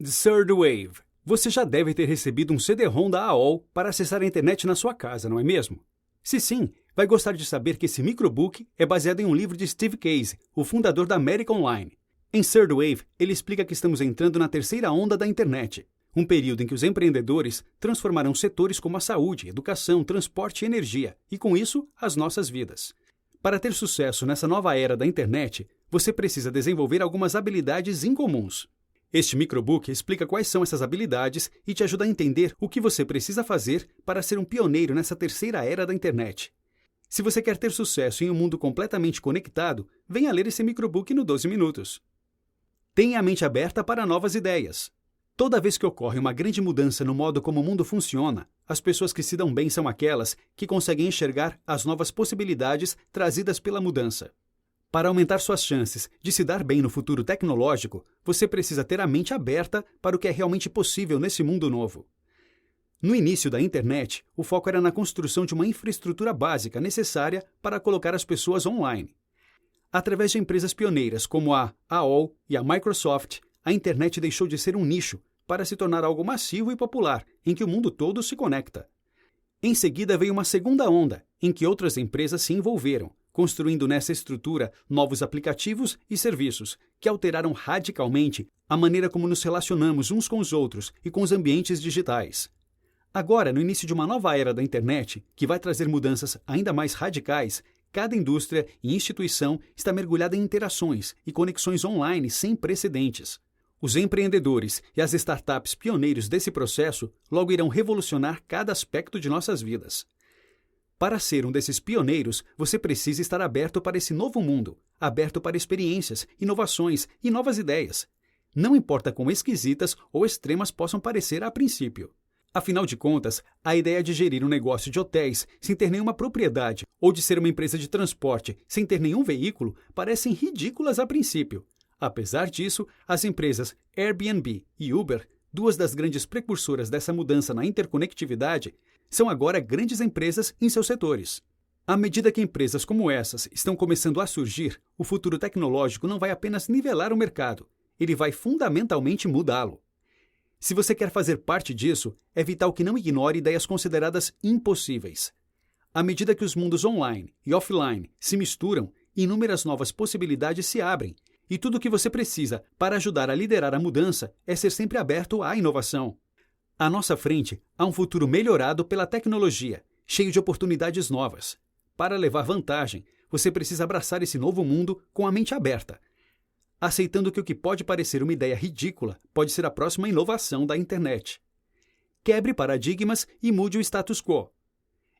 Third Wave. Você já deve ter recebido um CD-ROM da AOL para acessar a internet na sua casa, não é mesmo? Se sim, vai gostar de saber que esse microbook é baseado em um livro de Steve Case, o fundador da America Online. Em Third Wave, ele explica que estamos entrando na terceira onda da internet, um período em que os empreendedores transformarão setores como a saúde, educação, transporte e energia, e com isso, as nossas vidas. Para ter sucesso nessa nova era da internet, você precisa desenvolver algumas habilidades incomuns. Este microbook explica quais são essas habilidades e te ajuda a entender o que você precisa fazer para ser um pioneiro nessa terceira era da internet. Se você quer ter sucesso em um mundo completamente conectado, venha ler esse microbook no 12 minutos. Tenha a mente aberta para novas ideias. Toda vez que ocorre uma grande mudança no modo como o mundo funciona, as pessoas que se dão bem são aquelas que conseguem enxergar as novas possibilidades trazidas pela mudança. Para aumentar suas chances de se dar bem no futuro tecnológico, você precisa ter a mente aberta para o que é realmente possível nesse mundo novo. No início da internet, o foco era na construção de uma infraestrutura básica necessária para colocar as pessoas online. Através de empresas pioneiras como a AOL e a Microsoft, a internet deixou de ser um nicho para se tornar algo massivo e popular, em que o mundo todo se conecta. Em seguida veio uma segunda onda, em que outras empresas se envolveram, construindo nessa estrutura novos aplicativos e serviços que alteraram radicalmente a maneira como nos relacionamos uns com os outros e com os ambientes digitais. Agora, no início de uma nova era da internet, que vai trazer mudanças ainda mais radicais, cada indústria e instituição está mergulhada em interações e conexões online sem precedentes. Os empreendedores e as startups pioneiros desse processo logo irão revolucionar cada aspecto de nossas vidas. Para ser um desses pioneiros, você precisa estar aberto para esse novo mundo, aberto para experiências, inovações e novas ideias. Não importa quão esquisitas ou extremas possam parecer a princípio. Afinal de contas, a ideia de gerir um negócio de hotéis sem ter nenhuma propriedade ou de ser uma empresa de transporte sem ter nenhum veículo parecem ridículas a princípio. Apesar disso, as empresas Airbnb e Uber, duas das grandes precursoras dessa mudança na interconectividade, são agora grandes empresas em seus setores. À medida que empresas como essas estão começando a surgir, o futuro tecnológico não vai apenas nivelar o mercado, ele vai fundamentalmente mudá-lo. Se você quer fazer parte disso, é vital que não ignore ideias consideradas impossíveis. À medida que os mundos online e offline se misturam, inúmeras novas possibilidades se abrem, e tudo o que você precisa para ajudar a liderar a mudança é ser sempre aberto à inovação. À nossa frente, há um futuro melhorado pela tecnologia, cheio de oportunidades novas. Para levar vantagem, você precisa abraçar esse novo mundo com a mente aberta, aceitando que o que pode parecer uma ideia ridícula pode ser a próxima inovação da internet. Quebre paradigmas e mude o status quo.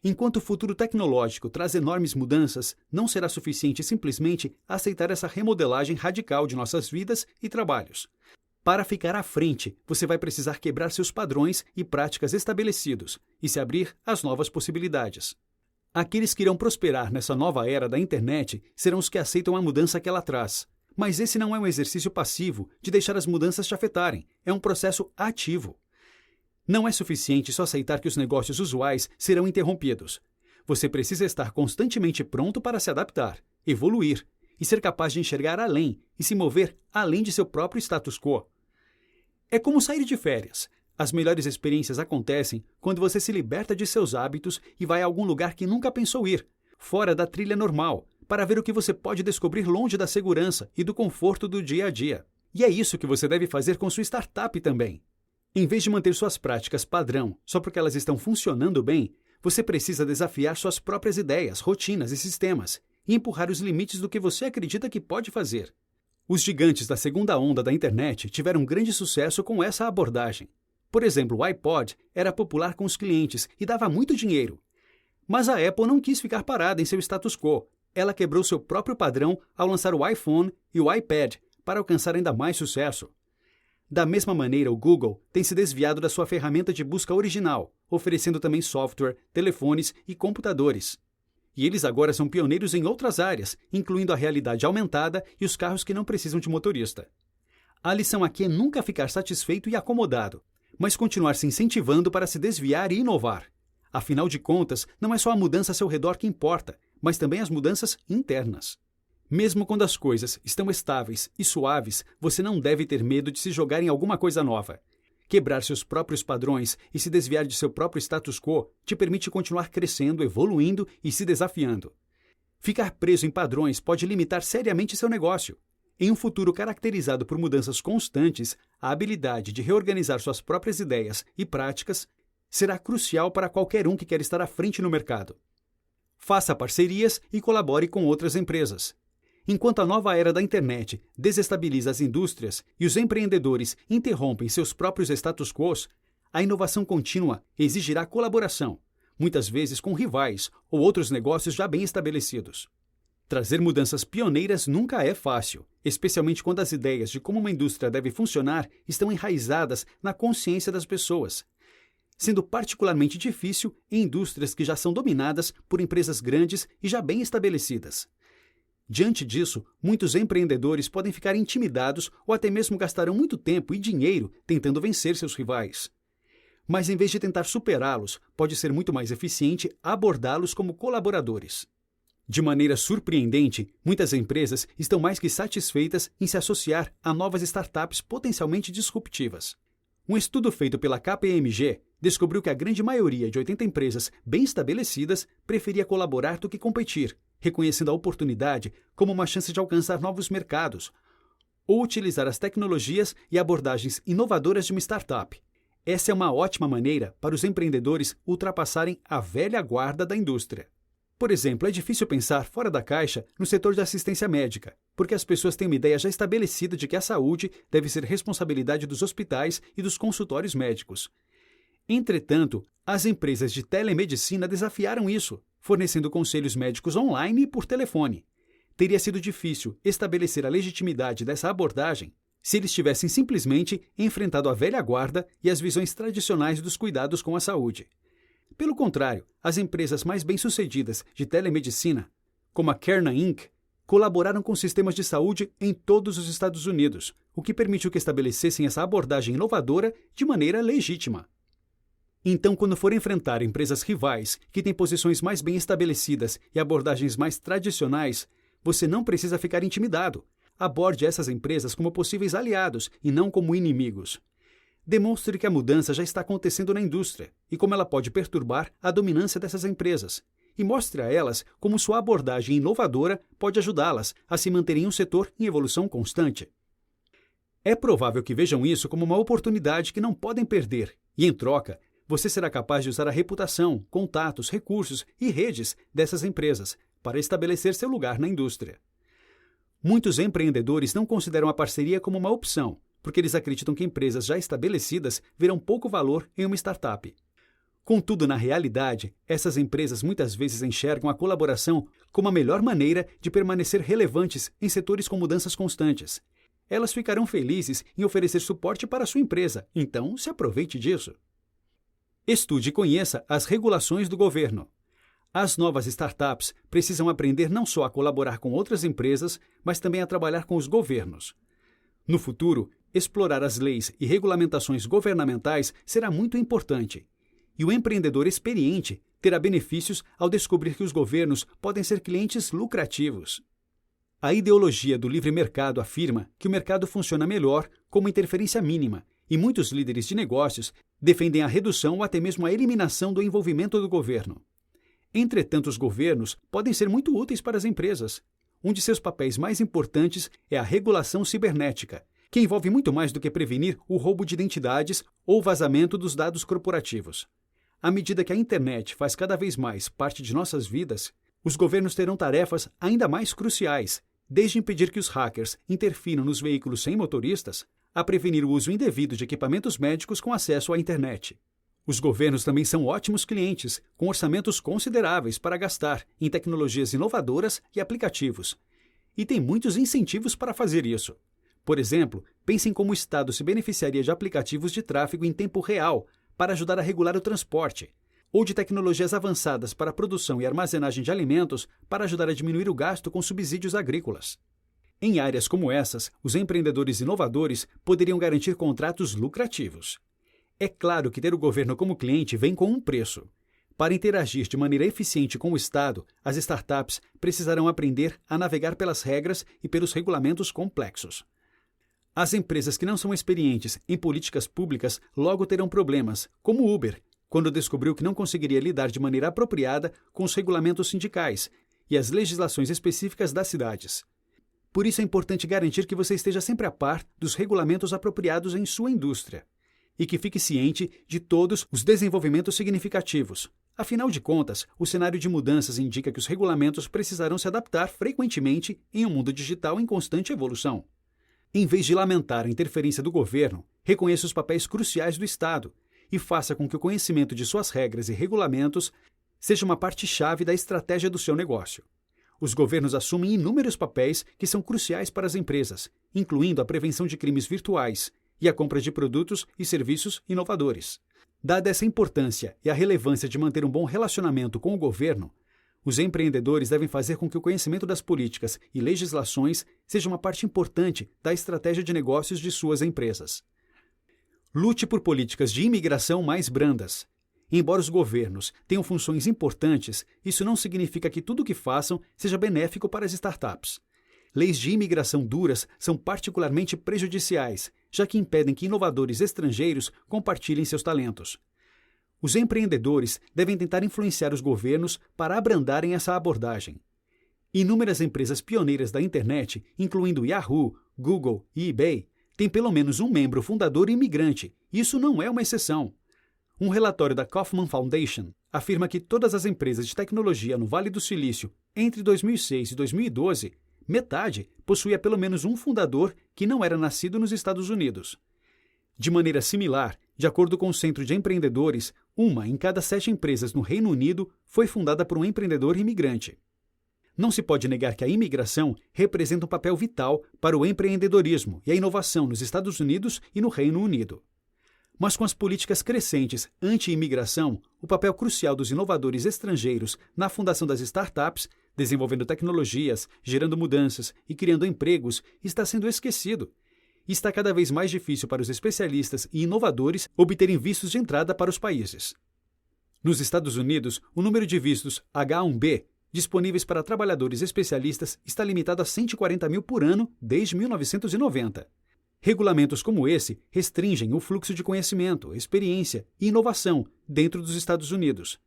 Enquanto o futuro tecnológico traz enormes mudanças, não será suficiente simplesmente aceitar essa remodelagem radical de nossas vidas e trabalhos. Para ficar à frente, você vai precisar quebrar seus padrões e práticas estabelecidos e se abrir às novas possibilidades. Aqueles que irão prosperar nessa nova era da internet serão os que aceitam a mudança que ela traz. Mas esse não é um exercício passivo de deixar as mudanças te afetarem, é um processo ativo. Não é suficiente só aceitar que os negócios usuais serão interrompidos. Você precisa estar constantemente pronto para se adaptar, evoluir e ser capaz de enxergar além e se mover além de seu próprio status quo. É como sair de férias. As melhores experiências acontecem quando você se liberta de seus hábitos e vai a algum lugar que nunca pensou ir, fora da trilha normal, para ver o que você pode descobrir longe da segurança e do conforto do dia a dia. E é isso que você deve fazer com sua startup também. Em vez de manter suas práticas padrão só porque elas estão funcionando bem, você precisa desafiar suas próprias ideias, rotinas e sistemas e empurrar os limites do que você acredita que pode fazer. Os gigantes da segunda onda da internet tiveram grande sucesso com essa abordagem. Por exemplo, o iPod era popular com os clientes e dava muito dinheiro. Mas a Apple não quis ficar parada em seu status quo. Ela quebrou seu próprio padrão ao lançar o iPhone e o iPad para alcançar ainda mais sucesso. Da mesma maneira, o Google tem se desviado da sua ferramenta de busca original, oferecendo também software, telefones e computadores. E eles agora são pioneiros em outras áreas, incluindo a realidade aumentada e os carros que não precisam de motorista. A lição aqui é nunca ficar satisfeito e acomodado, mas continuar se incentivando para se desviar e inovar. Afinal de contas, não é só a mudança a seu redor que importa, mas também as mudanças internas. Mesmo quando as coisas estão estáveis e suaves, você não deve ter medo de se jogar em alguma coisa nova. Quebrar seus próprios padrões e se desviar de seu próprio status quo te permite continuar crescendo, evoluindo e se desafiando. Ficar preso em padrões pode limitar seriamente seu negócio. Em um futuro caracterizado por mudanças constantes, a habilidade de reorganizar suas próprias ideias e práticas será crucial para qualquer um que quer estar à frente no mercado. Faça parcerias e colabore com outras empresas. Enquanto a nova era da internet desestabiliza as indústrias e os empreendedores interrompem seus próprios status quos, a inovação contínua exigirá colaboração, muitas vezes com rivais ou outros negócios já bem estabelecidos. Trazer mudanças pioneiras nunca é fácil, especialmente quando as ideias de como uma indústria deve funcionar estão enraizadas na consciência das pessoas, sendo particularmente difícil em indústrias que já são dominadas por empresas grandes e já bem estabelecidas. Diante disso, muitos empreendedores podem ficar intimidados ou até mesmo gastarão muito tempo e dinheiro tentando vencer seus rivais. Mas em vez de tentar superá-los, pode ser muito mais eficiente abordá-los como colaboradores. De maneira surpreendente, muitas empresas estão mais que satisfeitas em se associar a novas startups potencialmente disruptivas. Um estudo feito pela KPMG descobriu que a grande maioria de 80 empresas bem estabelecidas preferia colaborar do que competir, reconhecendo a oportunidade como uma chance de alcançar novos mercados ou utilizar as tecnologias e abordagens inovadoras de uma startup. Essa é uma ótima maneira para os empreendedores ultrapassarem a velha guarda da indústria. Por exemplo, é difícil pensar fora da caixa no setor de assistência médica, porque as pessoas têm uma ideia já estabelecida de que a saúde deve ser responsabilidade dos hospitais e dos consultórios médicos. Entretanto, as empresas de telemedicina desafiaram isso, fornecendo conselhos médicos online e por telefone. Teria sido difícil estabelecer a legitimidade dessa abordagem se eles tivessem simplesmente enfrentado a velha guarda e as visões tradicionais dos cuidados com a saúde. Pelo contrário, as empresas mais bem-sucedidas de telemedicina, como a Klarna Inc., colaboraram com sistemas de saúde em todos os Estados Unidos, o que permitiu que estabelecessem essa abordagem inovadora de maneira legítima. Então, quando for enfrentar empresas rivais que têm posições mais bem estabelecidas e abordagens mais tradicionais, você não precisa ficar intimidado. Aborde essas empresas como possíveis aliados e não como inimigos. Demonstre que a mudança já está acontecendo na indústria e como ela pode perturbar a dominância dessas empresas. E mostre a elas como sua abordagem inovadora pode ajudá-las a se manterem em um setor em evolução constante. É provável que vejam isso como uma oportunidade que não podem perder e, em troca, você será capaz de usar a reputação, contatos, recursos e redes dessas empresas para estabelecer seu lugar na indústria. Muitos empreendedores não consideram a parceria como uma opção, porque eles acreditam que empresas já estabelecidas verão pouco valor em uma startup. Contudo, na realidade, essas empresas muitas vezes enxergam a colaboração como a melhor maneira de permanecer relevantes em setores com mudanças constantes. Elas ficarão felizes em oferecer suporte para a sua empresa, então se aproveite disso. Estude e conheça as regulações do governo. As novas startups precisam aprender não só a colaborar com outras empresas, mas também a trabalhar com os governos. No futuro, explorar as leis e regulamentações governamentais será muito importante, e o empreendedor experiente terá benefícios ao descobrir que os governos podem ser clientes lucrativos. A ideologia do livre mercado afirma que o mercado funciona melhor como interferência mínima, e muitos líderes de negócios defendem a redução ou até mesmo a eliminação do envolvimento do governo. Entretanto, os governos podem ser muito úteis para as empresas. Um de seus papéis mais importantes é a regulação cibernética, que envolve muito mais do que prevenir o roubo de identidades ou vazamento dos dados corporativos. À medida que a internet faz cada vez mais parte de nossas vidas, os governos terão tarefas ainda mais cruciais, desde impedir que os hackers interfiram nos veículos sem motoristas, a prevenir o uso indevido de equipamentos médicos com acesso à internet. Os governos também são ótimos clientes, com orçamentos consideráveis para gastar em tecnologias inovadoras e aplicativos. E tem muitos incentivos para fazer isso. Por exemplo, pense em como o Estado se beneficiaria de aplicativos de tráfego em tempo real para ajudar a regular o transporte, ou de tecnologias avançadas para a produção e armazenagem de alimentos para ajudar a diminuir o gasto com subsídios agrícolas. Em áreas como essas, os empreendedores inovadores poderiam garantir contratos lucrativos. É claro que ter o governo como cliente vem com um preço. Para interagir de maneira eficiente com o Estado, as startups precisarão aprender a navegar pelas regras e pelos regulamentos complexos. As empresas que não são experientes em políticas públicas logo terão problemas, como o Uber, quando descobriu que não conseguiria lidar de maneira apropriada com os regulamentos sindicais e as legislações específicas das cidades. Por isso é importante garantir que você esteja sempre a par dos regulamentos apropriados em sua indústria e que fique ciente de todos os desenvolvimentos significativos. Afinal de contas, o cenário de mudanças indica que os regulamentos precisarão se adaptar frequentemente em um mundo digital em constante evolução. Em vez de lamentar a interferência do governo, reconheça os papéis cruciais do Estado e faça com que o conhecimento de suas regras e regulamentos seja uma parte-chave da estratégia do seu negócio. Os governos assumem inúmeros papéis que são cruciais para as empresas, incluindo a prevenção de crimes virtuais e a compra de produtos e serviços inovadores. Dada essa importância e a relevância de manter um bom relacionamento com o governo, os empreendedores devem fazer com que o conhecimento das políticas e legislações seja uma parte importante da estratégia de negócios de suas empresas. Lute por políticas de imigração mais brandas. Embora os governos tenham funções importantes, isso não significa que tudo o que façam seja benéfico para as startups. Leis de imigração duras são particularmente prejudiciais, já que impedem que inovadores estrangeiros compartilhem seus talentos. Os empreendedores devem tentar influenciar os governos para abrandarem essa abordagem. Inúmeras empresas pioneiras da internet, incluindo Yahoo, Google e eBay, têm pelo menos um membro fundador imigrante. Isso não é uma exceção. Um relatório da Kauffman Foundation afirma que todas as empresas de tecnologia no Vale do Silício entre 2006 e 2012, metade possuía pelo menos um fundador que não era nascido nos Estados Unidos. De maneira similar, de acordo com o Centro de Empreendedores, 1 em cada 7 empresas no Reino Unido foi fundada por um empreendedor imigrante. Não se pode negar que a imigração representa um papel vital para o empreendedorismo e a inovação nos Estados Unidos e no Reino Unido. Mas com as políticas crescentes anti-imigração, o papel crucial dos inovadores estrangeiros na fundação das startups, desenvolvendo tecnologias, gerando mudanças e criando empregos, está sendo esquecido. E está cada vez mais difícil para os especialistas e inovadores obterem vistos de entrada para os países. Nos Estados Unidos, o número de vistos H-1B disponíveis para trabalhadores especialistas está limitado a 140 mil por ano desde 1990. Regulamentos como esse restringem o fluxo de conhecimento, experiência e inovação dentro dos Estados Unidos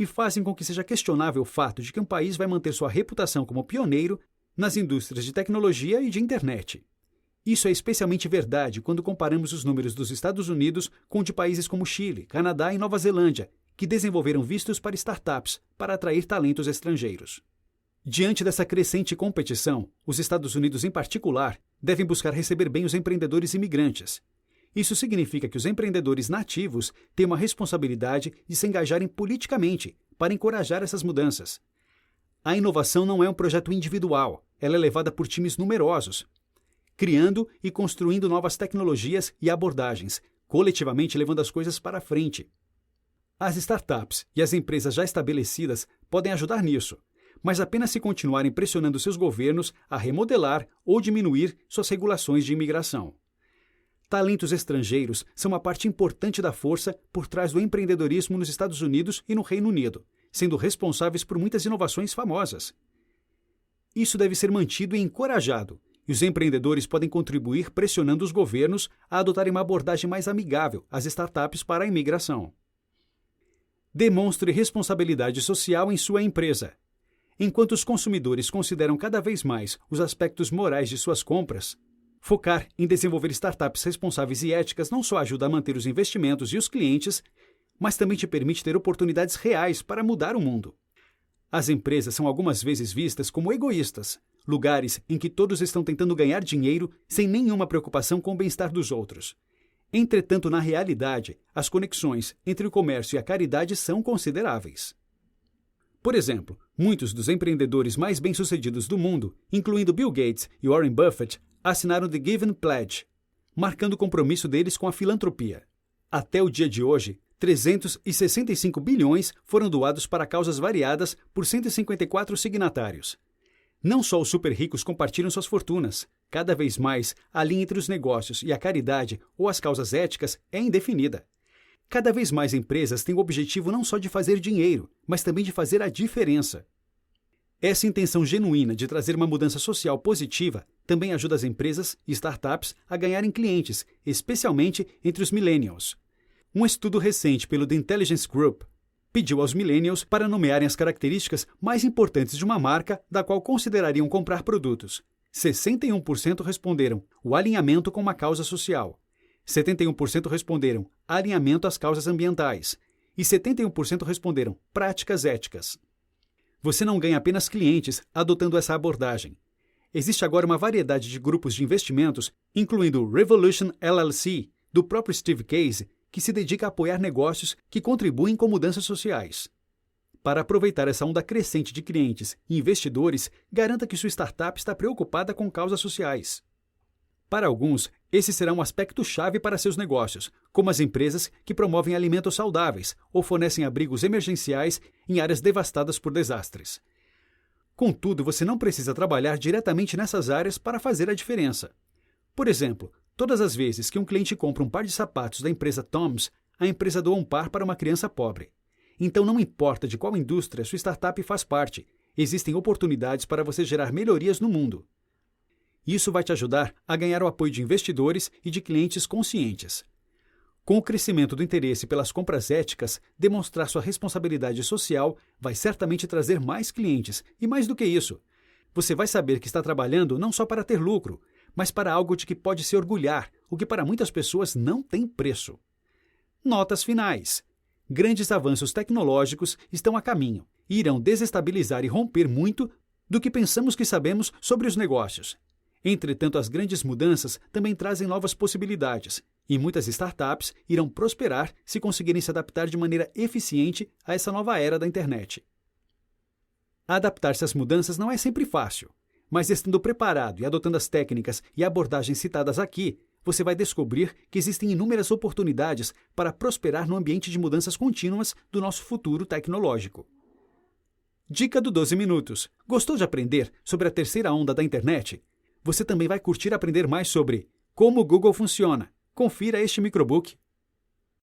e fazem com que seja questionável o fato de que um país vai manter sua reputação como pioneiro nas indústrias de tecnologia e de internet. Isso é especialmente verdade quando comparamos os números dos Estados Unidos com de países como Chile, Canadá e Nova Zelândia, que desenvolveram vistos para startups para atrair talentos estrangeiros. Diante dessa crescente competição, os Estados Unidos, em particular, devem buscar receber bem os empreendedores imigrantes. Isso significa que os empreendedores nativos têm uma responsabilidade de se engajarem politicamente para encorajar essas mudanças. A inovação não é um projeto individual, ela é levada por times numerosos, criando e construindo novas tecnologias e abordagens, coletivamente levando as coisas para frente. As startups e as empresas já estabelecidas podem ajudar nisso, mas apenas se continuarem pressionando seus governos a remodelar ou diminuir suas regulações de imigração. Talentos estrangeiros são uma parte importante da força por trás do empreendedorismo nos Estados Unidos e no Reino Unido, sendo responsáveis por muitas inovações famosas. Isso deve ser mantido e encorajado, e os empreendedores podem contribuir pressionando os governos a adotarem uma abordagem mais amigável às startups para a imigração. Demonstre responsabilidade social em sua empresa. Enquanto os consumidores consideram cada vez mais os aspectos morais de suas compras, focar em desenvolver startups responsáveis e éticas não só ajuda a manter os investimentos e os clientes, mas também te permite ter oportunidades reais para mudar o mundo. As empresas são algumas vezes vistas como egoístas, lugares em que todos estão tentando ganhar dinheiro sem nenhuma preocupação com o bem-estar dos outros. Entretanto, na realidade, as conexões entre o comércio e a caridade são consideráveis. Por exemplo, muitos dos empreendedores mais bem-sucedidos do mundo, incluindo Bill Gates e Warren Buffett, assinaram The Given Pledge, marcando o compromisso deles com a filantropia. Até o dia de hoje, 365 bilhões foram doados para causas variadas por 154 signatários. Não só os super ricos compartilham suas fortunas. Cada vez mais, a linha entre os negócios e a caridade ou as causas éticas é indefinida. Cada vez mais empresas têm o objetivo não só de fazer dinheiro, mas também de fazer a diferença. Essa intenção genuína de trazer uma mudança social positiva também ajuda as empresas e startups a ganharem clientes, especialmente entre os millennials. Um estudo recente pelo The Intelligence Group pediu aos millennials para nomearem as características mais importantes de uma marca da qual considerariam comprar produtos. 61% responderam o alinhamento com uma causa social. 71% responderam alinhamento às causas ambientais. E 71% responderam práticas éticas. Você não ganha apenas clientes adotando essa abordagem. Existe agora uma variedade de grupos de investimentos, incluindo o Revolution LLC, do próprio Steve Case, que se dedica a apoiar negócios que contribuem com mudanças sociais. Para aproveitar essa onda crescente de clientes e investidores, garanta que sua startup está preocupada com causas sociais. Para alguns, esse será um aspecto-chave para seus negócios, como as empresas que promovem alimentos saudáveis ou fornecem abrigos emergenciais em áreas devastadas por desastres. Contudo, você não precisa trabalhar diretamente nessas áreas para fazer a diferença. Por exemplo, todas as vezes que um cliente compra um par de sapatos da empresa Tom's, a empresa doa um par para uma criança pobre. Então não importa de qual indústria sua startup faz parte, existem oportunidades para você gerar melhorias no mundo. Isso vai te ajudar a ganhar o apoio de investidores e de clientes conscientes. Com o crescimento do interesse pelas compras éticas, demonstrar sua responsabilidade social vai certamente trazer mais clientes. E mais do que isso, você vai saber que está trabalhando não só para ter lucro, mas para algo de que pode se orgulhar, o que para muitas pessoas não tem preço. Notas finais. Grandes avanços tecnológicos estão a caminho e irão desestabilizar e romper muito do que pensamos que sabemos sobre os negócios. Entretanto, as grandes mudanças também trazem novas possibilidades, e muitas startups irão prosperar se conseguirem se adaptar de maneira eficiente a essa nova era da internet. Adaptar-se às mudanças não é sempre fácil, mas estando preparado e adotando as técnicas e abordagens citadas aqui, você vai descobrir que existem inúmeras oportunidades para prosperar no ambiente de mudanças contínuas do nosso futuro tecnológico. Dica do 12 Minutos. Gostou de aprender sobre a terceira onda da internet? Você também vai curtir aprender mais sobre como o Google funciona. Confira este microbook